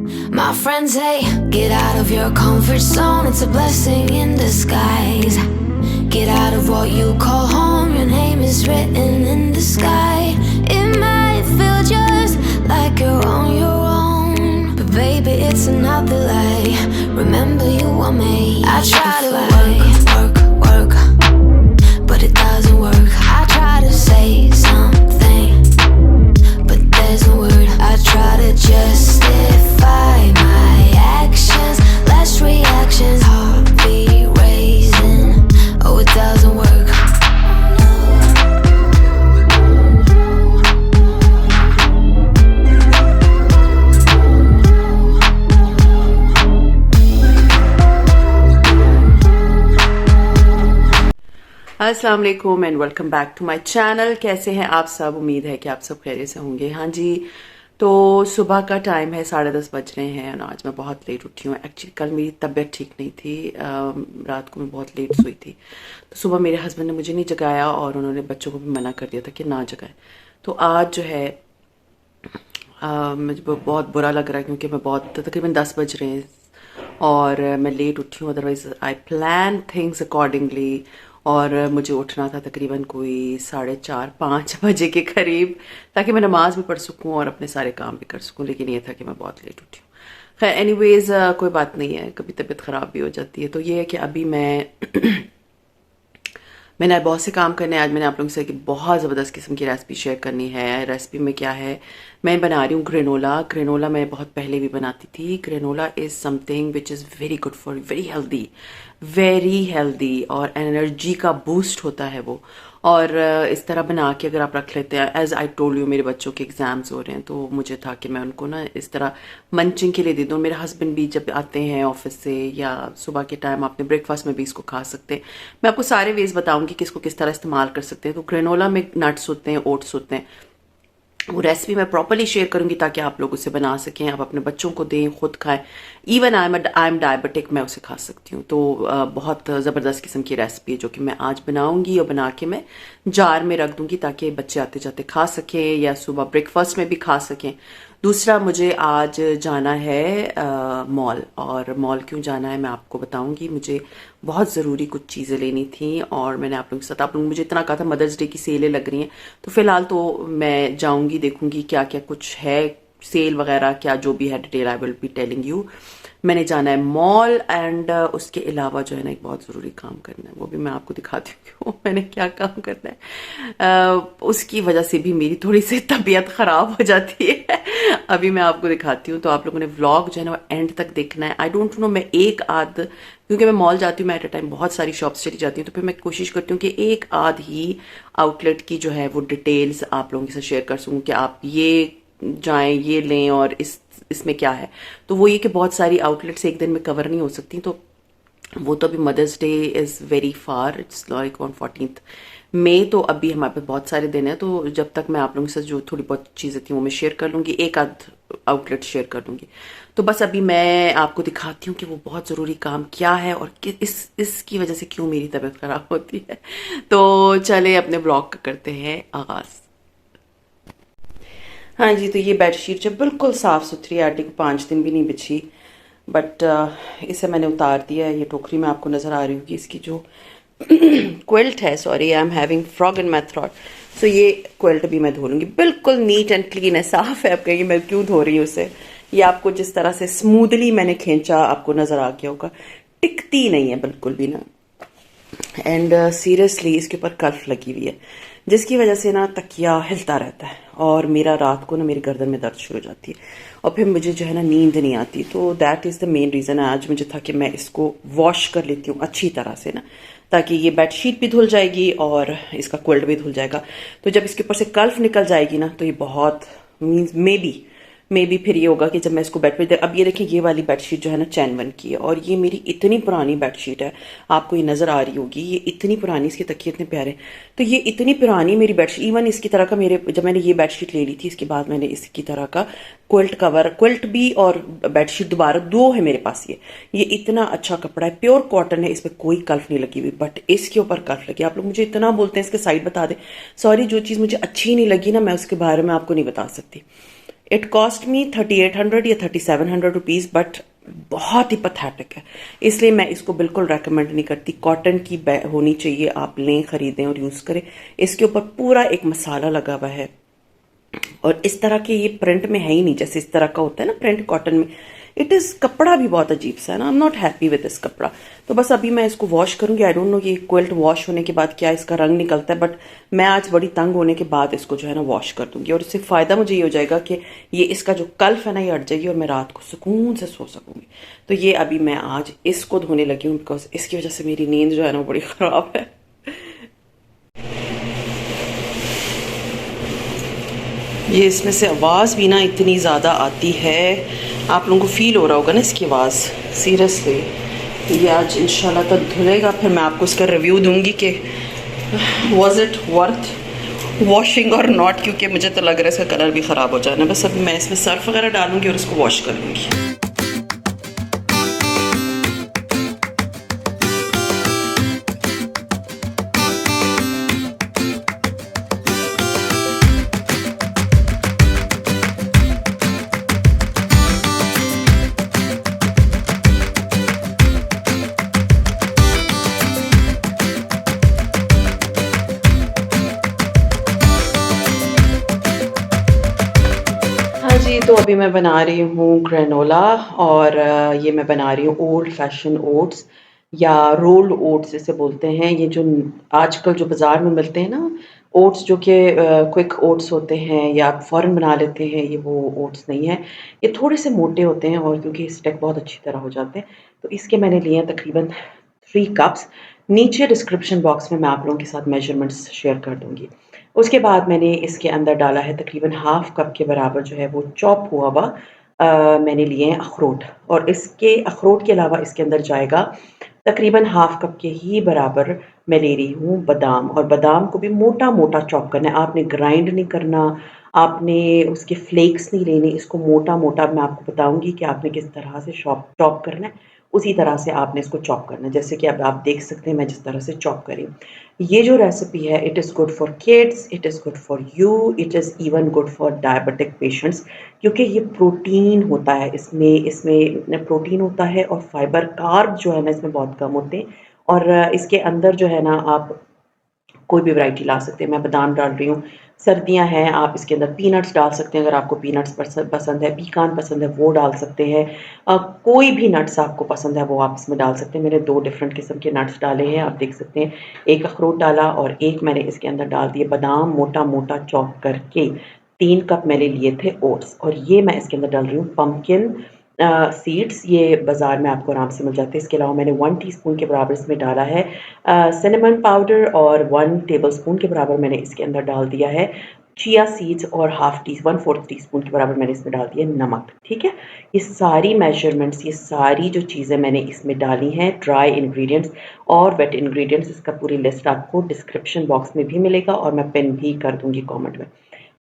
My friends say, get out of your comfort zone, it's a blessing in disguise. Get out of what you call home, your name is written in the sky. It might feel just like you're on your own, but baby, it's another lie. Remember you were made. I try to work, but it doesn't work. I try to say something, but there's no word. I try to justify my actions, less reactions, heart beat raising. Oh, it doesn't work. अस्सलाम वालेकुम and welcome back to my channel. कैसे हैं आप सब? उम्मीद है कि आप सब खैरियत से होंगे। हाँ जी, तो सुबह का टाइम है, 10:30 बज रहे हैं और आज मैं बहुत लेट उठी हूँ। एक्चुअली कल मेरी तबीयत ठीक नहीं थी, रात को मैं बहुत लेट सोई थी। तो सुबह मेरे हस्बैंड ने मुझे नहीं जगाया और उन्होंने बच्चों को भी मना कर दिया था कि ना जगाए। तो आज जो है मुझे बहुत बुरा लग रहा है क्योंकि मैं बहुत तकरीबन 10 बज रहे हैं और मैं लेट उठी हूँ। Otherwise I plan things accordingly और मुझे उठना था तकरीबन कोई 4:30-5 बजे के करीब, ताकि मैं नमाज भी पढ़ सकूं और अपने सारे काम भी कर सकूं। लेकिन ये था कि मैं बहुत लेट उठी हूँ। खैर एनीवेज कोई बात नहीं है, कभी तबीयत ख़राब भी हो जाती है। तो ये है कि अभी मैंने बहुत से काम करने हैं। आज मैंने आप लोगों से कि बहुत ज़बरदस्त किस्म की रेसिपी शेयर करनी है। रेसिपी में क्या है, मैं बना रही हूँ ग्रेनोला। ग्रेनोला मैं बहुत पहले भी बनाती थी। Granola is something which is very good for, very healthy और एनर्जी का बूस्ट होता है वो। और इस तरह बना के अगर आप रख लेते हैं, एज आई टोल्ड यू, मेरे बच्चों के एग्जाम्स हो रहे हैं तो मुझे था कि मैं उनको ना इस तरह मंचिंग के लिए दे दूँ। मेरे हस्बैंड भी जब आते हैं ऑफिस से या सुबह के टाइम अपने ब्रेकफास्ट में भी इसको खा सकते हैं। मैं आपको सारे वेज बताऊंगी कि इसको किस तरह इस्तेमाल कर सकते हैं। तो ग्रेनोला में नट्स होते हैं, ओट्स होते हैं। वो रेसिपी मैं प्रॉपर्ली शेयर करूंगी ताकि आप लोग उसे बना सकें, आप अपने बच्चों को दें, खुद खाएं। इवन आई एम डायबिटिक, मैं उसे खा सकती हूँ। तो बहुत ज़बरदस्त किस्म की रेसिपी है जो कि मैं आज बनाऊंगी और बना के मैं जार में रख दूंगी ताकि बच्चे आते जाते खा सकें या सुबह ब्रेकफास्ट में भी खा सकें। दूसरा, मुझे आज जाना है मॉल, और मॉल क्यों जाना है मैं आपको बताऊंगी। मुझे बहुत ज़रूरी कुछ चीज़ें लेनी थी और मैंने आप लोगों के साथ, आप लोग मुझे इतना कहा था मदर्स डे की सेलें लग रही हैं, तो फिलहाल तो मैं जाऊंगी, देखूंगी क्या क्या कुछ है, सेल वगैरह क्या जो भी है, detail I will be telling you. मैंने जाना है मॉल एंड उसके अलावा जो है ना एक बहुत ज़रूरी काम करना है, वो भी मैं आपको दिखाती हूँ कि वो मैंने क्या काम करना है। उसकी वजह से भी मेरी थोड़ी सी तबीयत ख़राब हो जाती है। अभी मैं आपको दिखाती हूँ। तो आप लोगों ने व्लॉग जो है ना वो एंड तक देखना है। आई डोंट नो, मैं एक आध, क्योंकि मैं मॉल जाती हूँ, मैं एट अ टाइम बहुत सारी शॉप्स चली जाती हूँ, तो फिर मैं कोशिश करती हूँ कि एक आध ही आउटलेट की जो है वो डिटेल्स आप लोगों के साथ शेयर कर सकूँ कि आप ये जाएं, ये लें और इसमें क्या है। तो वो ये कि बहुत सारी आउटलेट्स एक दिन में कवर नहीं हो सकती। तो वो तो अभी Mother's Day is very far, it's like on 14th May. तो अभी हमारे पास बहुत सारे दिन हैं। तो जब तक मैं आप लोगों के साथ जो थोड़ी बहुत चीज़ें थी वो मैं शेयर कर लूँगी, एक आध आउटलेट शेयर कर लूँगी। तो बस अभी मैं आपको दिखाती हूँ कि वो बहुत ज़रूरी काम क्या है और इसकी वजह से क्यों मेरी तबीयत ख़राब होती है। तो चले अपने ब्लॉग का करते हैं आगाज़। हाँ जी, तो ये बेडशीट जो बिल्कुल साफ़ सुथरी है, 5 दिन भी नहीं बिछी, बट इसे मैंने उतार दिया है। ये टोकरी में आपको नज़र आ रही होगी, इसकी जो क्विल्ट है, sorry I am having frog in my throat. So ये क्विल्ट भी मैं धो लूँगी, बिल्कुल नीट एंड क्लीन है, साफ़ है। आप कहेंगे मैं क्यों धो रही हूँ उसे। ये आपको जिस तरह से स्मूथली मैंने खींचा आपको नज़र आ गया होगा, टिकती नहीं है बिल्कुल भी ना। एंड सीरियसली इसके ऊपर कल्फ लगी हुई है जिसकी वजह से ना तकिया हिलता रहता है और मेरा रात को ना मेरी गर्दन में दर्द शुरू हो जाती है और फिर मुझे जो है ना नींद नहीं आती। तो that is the main reason. आज मुझे था कि मैं इसको वॉश कर लेती हूँ अच्छी तरह से ना, ताकि ये बेडशीट भी धुल जाएगी और इसका क्विल्ट भी धुल जाएगा। तो जब इसके ऊपर से कल्फ निकल जाएगी ना तो ये बहुत मीन्स मे बी फिर ये होगा कि जब मैं इसको बेड पे, अब ये देखिए ये वाली बेडशीट जो है ना चैन 1 की है और ये मेरी इतनी पुरानी बेडशीट है, आपको ये नज़र आ रही होगी, ये इतनी पुरानी, इसके तकिए इतने प्यारे। तो ये इतनी पुरानी मेरी बेडशीट, इवन इसकी तरह का मेरे, जब मैंने ये बेडशीट ले ली थी इसके बाद मैंने इसकी तरह का क्विल्ट भी और बेडशीट दोबारा 2 है मेरे पास। ये इतना अच्छा कपड़ा है, प्योर कॉटन है, इसमें कोई कल्फ नहीं लगी हुई, बट इसके ऊपर कल्फ लगी। आप लोग मुझे इतना बोलते हैं इसके साइड बता दें, सॉरी जो चीज़ मुझे अच्छी नहीं लगी ना मैं उसके बारे में आपको नहीं बता सकती। इट कॉस्ट मी 3800 या 3700 रुपीज़, बट बहुत ही पथेटिक है, इसलिए मैं इसको बिल्कुल रेकमेंड नहीं करती। कॉटन की होनी चाहिए, आप लें, खरीदें और यूज़ करें। इसके ऊपर पूरा एक मसाला लगा हुआ है और इस तरह के ये प्रिंट में है ही नहीं, जैसे इस तरह का होता है ना प्रिंट कॉटन में। इट इज़, कपड़ा भी बहुत अजीब सा है ना, I am not happy with this कपड़ा। तो बस अभी मैं इसको वॉश करूंगी। आई डोंट नो ये क्विल्ट वॉश होने के बाद क्या इसका रंग निकलता है, बट मैं आज बड़ी तंग होने के बाद इसको जो है ना वॉश कर दूंगी, और इससे फ़ायदा मुझे ये हो जाएगा कि ये इसका जो कल्फ है ना ये हट जाएगी और मैं रात को सुकून से सो सकूंगी। तो ये अभी मैं आज इसको धोने लगी हूँ, बिकॉज इसकी वजह से मेरी नींद जो है ना वो बड़ी ख़राब है। ये इसमें से आवाज़ भी ना इतनी ज़्यादा आती है, आप लोगों को फील हो रहा होगा ना इसकी आवाज़। सीरियसली ये आज इंशाल्लाह तक धुलेगा, फिर मैं आपको इसका रिव्यू दूंगी कि वाज इट वर्थ वॉशिंग और नॉट, क्योंकि मुझे तो लग रहा है इसका कलर भी ख़राब हो जाना। बस अभी मैं इसमें सर्फ वगैरह डालूंगी और इसको वॉश कर लूँगी। हाँ जी, तो अभी मैं बना रही हूँ ग्रेनोला, और ये मैं बना रही हूँ ओल्ड फैशन ओट्स या रोल्ड ओट्स जिसे बोलते हैं। ये जो आजकल जो बाज़ार में मिलते हैं ना ओट्स, जो कि क्विक ओट्स होते हैं या आप फ़ौरन बना लेते हैं, ये वो ओट्स नहीं है। ये थोड़े से मोटे होते हैं और क्योंकि स्टेक बहुत अच्छी तरह हो जाते हैं, तो इसके मैंने लिए हैं तकरीबन 3 कप्स। नीचे डिस्क्रिप्शन बॉक्स में मैं आप लोगों के साथ मेजरमेंट्स शेयर कर दूँगी। उसके बाद मैंने इसके अंदर डाला है तकरीबन हाफ कप के बराबर जो है वो चॉप हुआ हुआ मैंने लिए हैं अखरोट, और इसके अखरोट के अलावा इसके अंदर जाएगा तकरीबन हाफ कप के ही बराबर मैं ले रही हूँ बादाम, और बादाम को भी मोटा मोटा चॉप करना है। आपने ग्राइंड नहीं करना, आपने उसके फ्लेक्स नहीं लेने, इसको मोटा मोटा मैं आपको बताऊंगी कि आपने किस तरह से चॉप करना है, उसी तरह से आपने इसको चॉप करना है। जैसे कि अब आप देख सकते हैं मैं जिस तरह से चॉप करी। ये जो रेसिपी है it is good for kids, it is good for you, it is even good for diabetic patients, क्योंकि ये प्रोटीन होता है इसमें, प्रोटीन होता है और फाइबर, कार्ब जो है ना इसमें बहुत कम होते हैं। और इसके अंदर जो है ना आप कोई भी वैरायटी ला सकते हैं। मैं बादाम डाल रही हूँ, सर्दियाँ हैं, आप इसके अंदर पीनट्स डाल सकते हैं, अगर आपको पीनट्स पसंद है, पीकान पसंद है वो डाल सकते हैं। कोई भी नट्स आपको पसंद है वो आप इसमें डाल सकते हैं। मैंने 2 डिफरेंट किस्म के नट्स डाले हैं, आप देख सकते हैं। एक अखरोट डाला और एक मैंने इसके अंदर डाल दिए बादाम मोटा-मोटा चॉप करके। 3 कप मैंने लिए थे ओट्स, और ये मैं इसके अंदर डाल रही हूँ पम्पकिन सीड्स, ये बाज़ार में आपको आराम से मिल जाते हैं। इसके अलावा मैंने 1 टीस्पून के बराबर इसमें डाला है सिनेमन पाउडर, और 1 टेबलस्पून के बराबर मैंने इसके अंदर डाल दिया है चिया सीड्स, और 1/4 टीस्पून के बराबर मैंने इसमें डाल दिया नमक। ठीक है, ये सारी मेजरमेंट्स, ये सारी जो चीज़ें मैंने इसमें डाली हैं, ड्राई इंग्रेडिएंट्स और वेट इंग्रेडिएंट्स, इसका पूरी लिस्ट आपको डिस्क्रिप्शन बॉक्स में भी मिलेगा और मैं पिन भी कर दूंगी कमेंट में।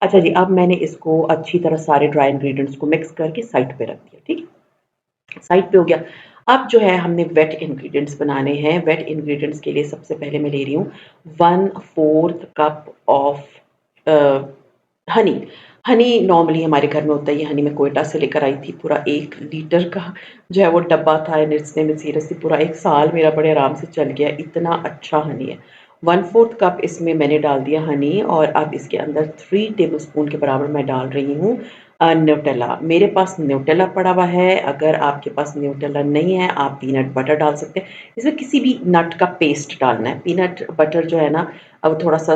अच्छा जी, अब मैंने इसको अच्छी तरह सारे ड्राई इंग्रेडिएंट्स को मिक्स करके साइड पे रख दिया। ठीक है, साइड पे हो गया। अब जो है हमने वेट इंग्रेडिएंट्स बनाने हैं। वेट इंग्रेडिएंट्स के लिए सबसे पहले मैं ले रही हूँ 1/4 cup of honey. Honey normally हमारे घर में होता है, ये हनी मैं कोयटा से लेकर आई थी, पूरा 1 लीटर का जो है वो डब्बा था, एंड इसने में सीरियसली पूरा 1 साल मेरा बड़े आराम से चल गया, इतना अच्छा हनी है। 1/4 कप इसमें मैंने डाल दिया हनी, और अब इसके अंदर 3 टेबलस्पून के बराबर मैं डाल रही हूँ न्यूटेला। मेरे पास न्यूटेला पड़ा हुआ है, अगर आपके पास न्यूटेला नहीं है आप पीनट बटर डाल सकते हैं। इसमें किसी भी नट का पेस्ट डालना है। पीनट बटर जो है ना अब थोड़ा-सा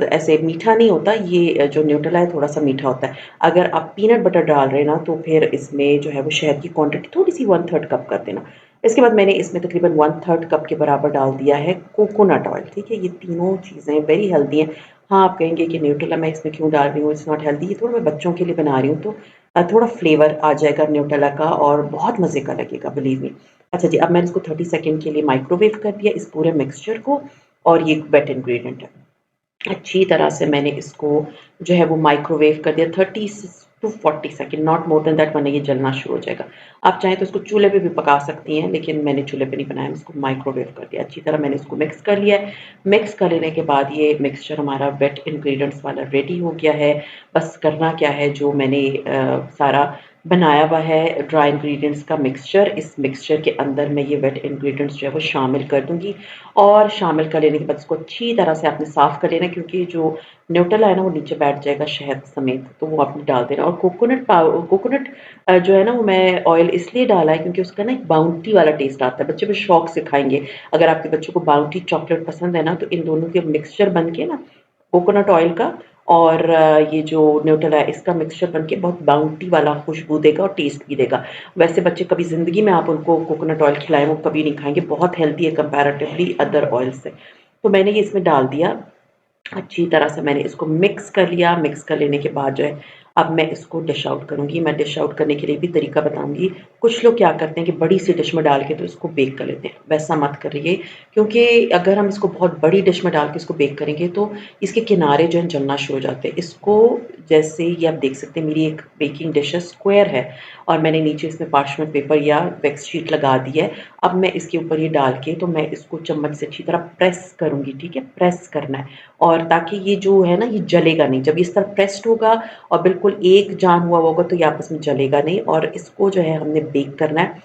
ऐसे मीठा नहीं होता, ये जो न्यूटेला है थोड़ा-सा मीठा होता है। अगर आप पीनट बटर डाल रहे हैं ना तो फिर इसमें जो है वो शहद की क्वांटिटी थोड़ी-सी 1/3 कप कर देना। इसके बाद मैंने इसमें तकरीबन 1/3 कप के बराबर डाल दिया है कोकोनट ऑयल। ठीक है, ये तीनों चीज़ें वेरी हेल्दी हैं। हाँ, आप कहेंगे कि न्यूटेला मैं इसमें क्यों डाल रही हूँ, इट्स नॉट हेल्दी। ये थोड़ा मैं बच्चों के लिए बना रही हूँ, तो थोड़ा फ्लेवर आ जाएगा न्यूटेला का और बहुत मज़े का लगेगा, बिलीव मी। अच्छा जी, अब मैंने इसको 30 सेकंड के लिए माइक्रोवेव कर दिया इस पूरे मिक्सचर को, और ये वेट इंग्रेडिएंट है। अच्छी तरह से मैंने इसको जो है वो माइक्रोवेव कर दिया 30 40 second, not more than that, वरना ये जलना शुरू हो जाएगा। आप चाहें तो इसको चूल्हे पे भी पका सकती हैं, लेकिन मैंने चूल्हे पे नहीं बनाया, इसको माइक्रोवेव कर दिया। अच्छी तरह मैंने इसको मिक्स कर लिया है। मिक्स कर लेने के बाद ये मिक्सचर हमारा वेट इंग्रेडिएंट्स वाला रेडी हो गया है। बस करना क्या है, जो मैंने सारा बनाया हुआ है ड्राई इंग्रेडिएंट्स का मिक्सचर, इस मिक्सचर के अंदर मैं ये वेट इंग्रेडिएंट्स जो है वो शामिल कर दूँगी और शामिल कर लेने के बाद इसको अच्छी तरह से आपने साफ़ कर लेना, क्योंकि जो न्यूटेला है ना वो नीचे बैठ जाएगा शहद समेत, तो वो आपने डाल देना। और कोकोनट जो है ना वो मैं ऑयल इसलिए डाला है क्योंकि उसका ना एक बाउंटी वाला टेस्ट आता है, बच्चे भी शौक से खाएँगे। अगर आपके बच्चों को बाउंटी चॉकलेट पसंद है ना, तो इन दोनों के मिक्सचर बन के ना, कोकोनट ऑयल का और ये जो न्यूटेला है इसका मिक्सचर बनके बहुत बाउंटी वाला खुशबू देगा और टेस्ट भी देगा। वैसे बच्चे कभी ज़िंदगी में आप उनको कोकोनट ऑयल खिलाएँ वो कभी नहीं खाएँगे, बहुत हेल्दी है कंपैरेटिवली अदर ऑयल से। तो मैंने ये इसमें डाल दिया, अच्छी तरह से मैंने इसको मिक्स कर लिया। मिक्स कर लेने के बाद जो है अब मैं इसको डिश आउट करूँगी। मैं डिश आउट करने के लिए भी तरीका बताऊँगी। कुछ लोग क्या करते हैं कि बड़ी सी डिश में डाल के तो इसको बेक कर लेते हैं, वैसा मत करिए, क्योंकि अगर हम इसको बहुत बड़ी डिश में डाल के इसको बेक करेंगे तो इसके किनारे जो है जलना शुरू हो जाते हैं। इसको जैसे ये आप देख सकते हैं, मेरी एक बेकिंग डिश है, स्क्वायर है और मैंने नीचे इसमें पार्चमेंट पेपर या वैक्स शीट लगा दी है। अब मैं इसके ऊपर ये डाल के तो मैं इसको चम्मच से अच्छी तरह प्रेस करूँगी, ठीक है? प्रेस करना है और ताकि ये जो है ना ये जलेगा नहीं। जब इस तरह प्रेस्ड होगा और बिल्कुल एक जान हुआ होगा तो ये आपस में जलेगा नहीं। और इसको जो है हमने बेक करना है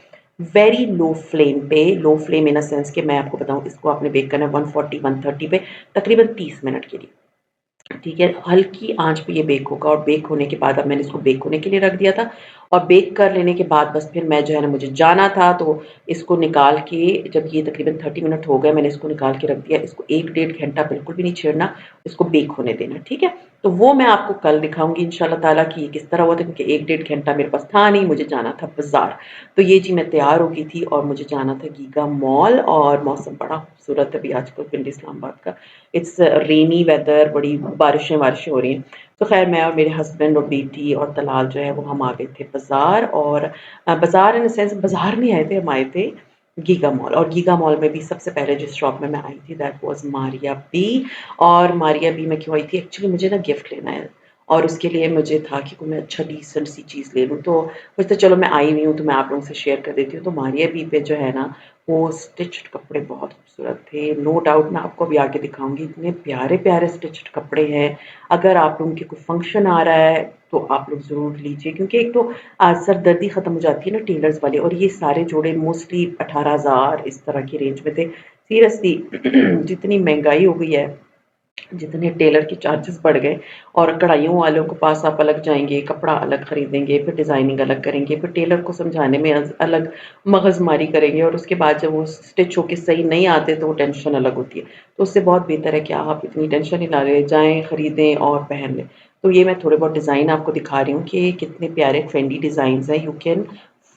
वेरी लो फ्लेम पे। Low flame in a sense कि मैं आपको बताऊँ, इसको आपने बेक करना है 140-130 पे तकरीबन 30 मिनट के लिए। ठीक है, हल्की आँच पे ये बेक होगा और बेक होने के बाद अब मैंने इसको बेक होने के लिए रख दिया था और बेक कर लेने के बाद बस फिर मैं जो है ना मुझे जाना था, तो इसको निकाल के जब ये तकरीबन 30 मिनट हो गए मैंने इसको निकाल के रख दिया। इसको 1 डेढ़ घंटा बिल्कुल भी नहीं छेड़ना, इसको बेक होने देना, ठीक है? तो वो मैं आपको कल दिखाऊँगी इंशाल्लाह ताला कि ये किस तरह हुआ था, क्योंकि 1 डेढ़ घंटा मेरे पास था नहीं, मुझे जाना था बाज़ार। तो ये जी मैं तैयार हो गई थी और मुझे जाना था गीगा मॉल और मौसम बड़ा खूबसूरत है अभी आजकल पिंडी इस्लामाबाद का। इट्स रेनी वेदर, बड़ी बारिशें हो रही हैं। तो ख़ैर मैं और मेरे हस्बैंड और बेटी और तलाल जो है वो हम आ गए थे बाज़ार और बाज़ार इन द सेंस बाज़ार नहीं आए थे, हम आए थे गीगा मॉल। और गीगा मॉल में भी सबसे पहले जिस शॉप में मैं आई थी दैट वाज़ मारिया बी। और मारिया बी में क्यों आई थी, एक्चुअली मुझे ना गिफ्ट लेना है और उसके लिए मुझे था कि कोई मैं अच्छा डिसेंट सी चीज़ ले लूँ। तो मुझे तो चलो मैं आई हुई हूँ तो मैं आप लोगों से शेयर कर देती हूँ। तो मारिया बी पे जो है ना वो स्टिच्ड कपड़े बहुत खूबसूरत थे। नो डाउट मैं आपको अभी आगे दिखाऊँगी, इतने प्यारे-प्यारे स्टिच्ड कपड़े हैं। अगर आप लोगों के कोई फंक्शन आ रहा है तो आप लोग ज़रूर लीजिए, क्योंकि एक तो सरदर्दी ख़त्म हो जाती है ना टेलर्स वाले, और ये सारे जोड़े मोस्टली 18,000 इस तरह की रेंज में थे। सीरियसली जितनी महँगाई हो गई है, जितने टेलर के चार्जेस बढ़ गए और कढ़ाइयों वालों के पास आप अलग जाएँगे, कपड़ा अलग खरीदेंगे, फिर डिज़ाइनिंग अलग करेंगे, फिर टेलर को समझाने में अलग मगज़मारी करेंगे और उसके बाद जब वो स्टिच होके सही नहीं आते तो वो टेंशन अलग होती है। तो उससे बहुत बेहतर है कि आप इतनी टेंशन नहीं ना लें, जाएँ, खरीदें और पहन लें। तो ये मैं थोड़े बहुत डिज़ाइन आपको दिखा रही हूँ कि कितने प्यारे ट्रेंडी डिज़ाइन्स हैं। You can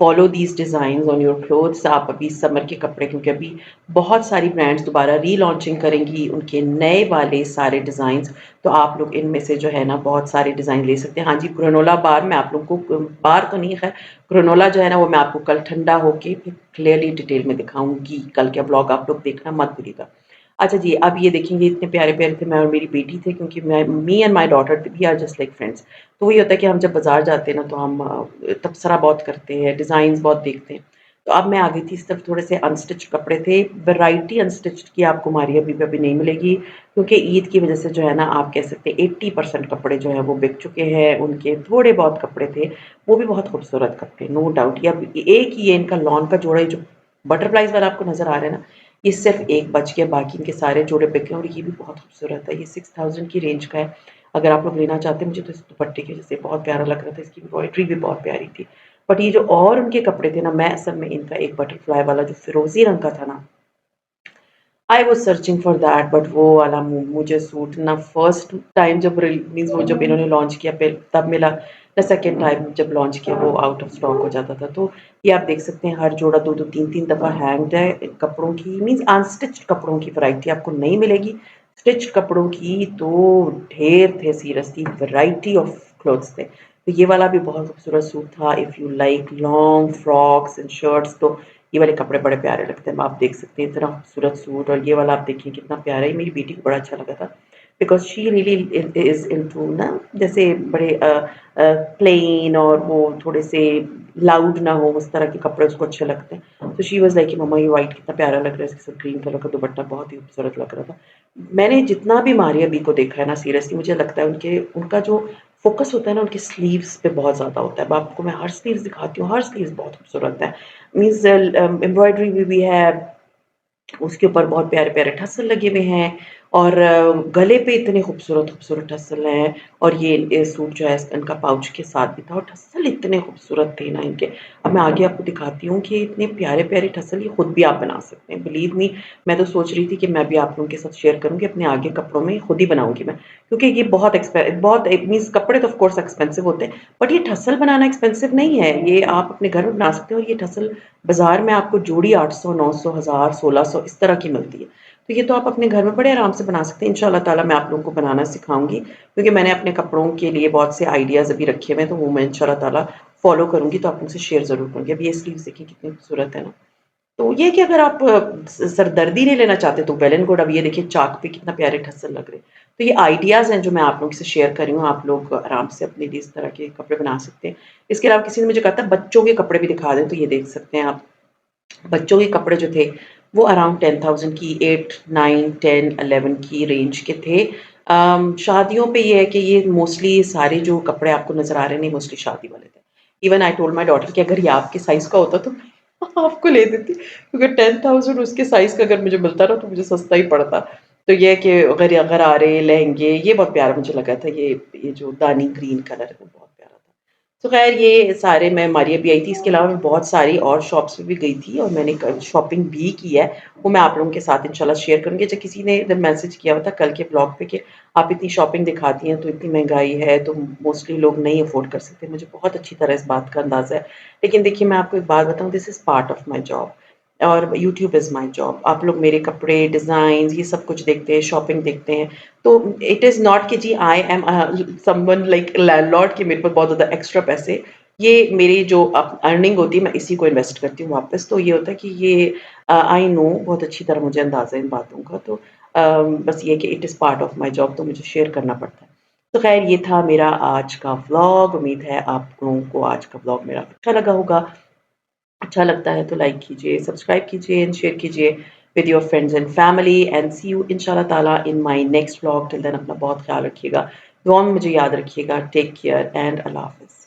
follow these designs on your clothes. आप अभी समर के कपड़े, क्योंकि अभी बहुत सारी ब्रांड्स दोबारा रीलॉन्चिंग करेंगी उनके नए वाले सारे डिज़ाइंस, तो आप लोग इनमें से जो है ना बहुत सारे डिज़ाइन ले सकते हैं। हाँ जी, ग्रेनोला बार मैं आप लोगों को बार तो नहीं खैर, ग्रेनोला जो है ना वो मैं आपको कल ठंडा होके फिर क्लियरली डिटेल में दिखाऊँगी। कल का व्लॉग आप लोग देखना मत भूलिएगा। अच्छा जी, अब ये देखेंगे इतने प्यारे-प्यारे थे, मैं और मेरी बेटी थे, क्योंकि मैं me and my daughter we are just like friends. तो वही होता है कि हम जब बाज़ार जाते हैं ना तो हम तबसरा बहुत करते हैं, डिज़ाइन्स बहुत देखते हैं। तो अब मैं आ गई थी इस तरफ, थोड़े से अनस्टिच्ड कपड़े थे। वैराइटी अनस्टिच्ड की आपको मारिया बी पे अभी नहीं मिलेगी, क्योंकि ईद की वज़ह से जो है ना आप कह सकते हैं 80% कपड़े जो हैं वो बिक चुके हैं। उनके थोड़े बहुत कपड़े थे, वो भी बहुत खूबसूरत कपड़े, नो डाउट। ये अब एक ही ये इनका लॉन का जोड़ा है जो बटरफ्लाइज़ वाला आपको नज़र आ रहा है ना, ये सिर्फ़ एक बच गया, बाकी इनके सारे जोड़े बिक गए और ये भी बहुत खूबसूरत है। ये 6000 की रेंज का है। अगर आप लोग लेना चाहते हैं, मुझे तो इस दुपट्टे की वज़ह से बहुत प्यारा लग रहा था, इसकी एम्ब्रॉयडरी भी बहुत प्यारी थी। बट ये जो और उनके कपड़े थे ना, मैं असल में इनका एक बटरफ्लाई वाला जो फिरोज़ी रंग का था ना, I was searching for that, but वो वाला मुझे सूट ना फर्स्ट टाइम जब मीन्स वो जब इन्होंने लॉन्च किया तब मिला, ना सेकंड टाइम जब लॉन्च किया वो आउट ऑफ स्टॉक हो जाता था। तो ये आप देख सकते हैं हर जोड़ा 2-2 3-3 दफ़ा हैंग्ड है। कपड़ों की मीन्स अनस्टिच्ड कपड़ों की वैरायटी आपको नहीं मिलेगी। स्टिच्ड कपड़ों की तो ढेर थे, सीरियसली वैरायटी ऑफ क्लॉथ्स थे। तो ये वाला भी बहुत खूबसूरत सूट था। If you like long frocks and shirts तो ये वाले कपड़े बड़े प्यारे लगते हैं। आप देख सकते हैं इतना खूबसूरत सूट, और ये वाला आप देखिए कितना प्यारा है, ये मेरी बेटी को बड़ा अच्छा लगा था। Because she really is into ना, जैसे बड़े प्लेन और वो थोड़े से लाउड ना हो, उस तरह के कपड़े उसको अच्छे लगते हैं। तो शी वाज लाइक कि मम्मा ये वाइट कितना प्यारा लग रहा है, इसके साथ ग्रीन कलर का दुपट्टा बहुत ही खूबसूरत लग रहा था। मैंने जितना भी मारिया बी को देखा है ना, सीरियसली मुझे लगता है उनका जो फोकस होता है ना, उनके स्लीव्स पे बहुत ज़्यादा होता है। अब आपको मैं हर स्लीव्स दिखाती हूँ, हर स्लीव्स बहुत खूबसूरत है। मीन्स एम्ब्रॉयडरी भी है, उसके ऊपर बहुत प्यारे-प्यारे ठस्सर लगे हुए हैं और गले पे इतने खूबसूरत-खूबसूरत ठस्सर हैं, और ये सूट जो है इनका पाउच के साथ भी था और ठस्सर इतने खूबसूरत थे ना इनके। अब मैं आगे आपको दिखाती हूँ कि इतने प्यारे-प्यारे ठस्सर ये खुद भी आप बना सकते हैं। बिलीव मी, मैं तो सोच रही थी कि मैं भी आप लोगों के साथ शेयर करूँगी, अपने आगे कपड़ों में खुद ही बनाऊँगी मैं। क्योंकि ये बहुत इट मीन्स कपड़े तो ऑफ कोर्स एक्सपेंसिव होते हैं, बट ये ठस्सर बनाना एक्सपेंसिव नहीं है। ये आप अपने घर में बना सकते हो, और ये ठस्सर बाज़ार में आपको जोड़ी 800, 900, 1000, 1600 इस तरह की मिलती है। तो ये तो आप अपने घर में बड़े आराम से बना सकते हैं। इंशाल्लाह ताला मैं आप लोगों को बनाना सिखाऊँगी, क्योंकि मैंने अपने कपड़ों के लिए बहुत से आइडियाज़ अभी रखे हुए हैं, तो वो मैं इंशाल्लाह ताला फ़ॉलो करूँगी, तो आप उनसे शेयर ज़रूर करूँगी। अब ये स्लीव्स देखिए कितनी खूबसूरत है ना। तो ये है कि अगर आप सरदर्दी नहीं लेना चाहते तो वेल एंड गुड। अब ये देखिए चाक पे कितना प्यारे ठस्सर लग रहे हैं। तो ये आइडियाज़ हैं जो मैं आप लोगों से शेयर कर रही हूँ, आप लोग आराम से अपने लिए इस तरह के कपड़े बना सकते हैं। इसके अलावा किसी ने मुझे कहा था बच्चों के कपड़े भी दिखा दें, तो ये देख सकते हैं आप। बच्चों के कपड़े जो थे वो अराउंड 10,000 की, 8, 9, 10, 11 की रेंज के थे। शादियों पे ये है कि ये मोस्टली सारे जो कपड़े आपको नज़र आ रहे हैं, मोस्टली शादी वाले थे। Even I told my daughter कि अगर ये आपके साइज़ का होता तो आपको ले देती, क्योंकि 10,000 उसके साइज़ का अगर मुझे मिलता ना तो मुझे सस्ता ही पड़ता। तो ये है कि अगर अगर आ रहे लहंगे, ये बहुत प्यारा मुझे लगा था, ये जो दानी ग्रीन कलर है वो बहुत प्यारा था। तो ख़ैर ये सारे मैं मारिया भी आई थी, इसके अलावा मैं बहुत सारी और शॉप्स पे भी गई थी और मैंने क शॉपिंग भी की है। वो मैं आप लोगों के साथ इंशाल्लाह शेयर करूँगी। अच्छा, किसी ने इधर मैसेज किया हुआ था कल के ब्लॉग पे कि आप इतनी शॉपिंग दिखाती हैं, तो इतनी महँगाई है, तो मोस्टली लोग नहीं अफ़ोर्ड कर सकते। मुझे बहुत अच्छी तरह इस बात का अंदाज़ा है। लेकिन देखिए, मैं आपको एक बात बताऊँ, this is part of my job, और यूट्यूब इज़ माय जॉब। आप लोग मेरे कपड़े, डिज़ाइन्स ये सब कुछ देखते हैं, शॉपिंग देखते हैं। तो इट इज़ नॉट कि जी I am someone like landlord कि मेरे पास बहुत ज़्यादा एक्स्ट्रा पैसे। ये मेरी जो अर्निंग होती है, मैं इसी को इन्वेस्ट करती हूँ वापस। तो ये होता है कि ये आई नो, बहुत अच्छी तरह मुझे अंदाज़ा है इन बातों का। तो बस ये कि it is part of my job, तो मुझे शेयर करना पड़ता है। तो ख़ैर ये था मेरा आज का व्लॉग। उम्मीद है आप लोगों को आज का व्लॉग मेरा अच्छा लगा होगा। अच्छा लगता है तो लाइक कीजिए, सब्सक्राइब कीजिए एंड शेयर कीजिए with your friends and family, and see you इंशाल्लाह ताला in my next vlog. Till then अपना बहुत ख्याल रखिएगा, दुआ में मुझे याद रखिएगा। टेक केयर एंड अल्लाह हाफ़िज़।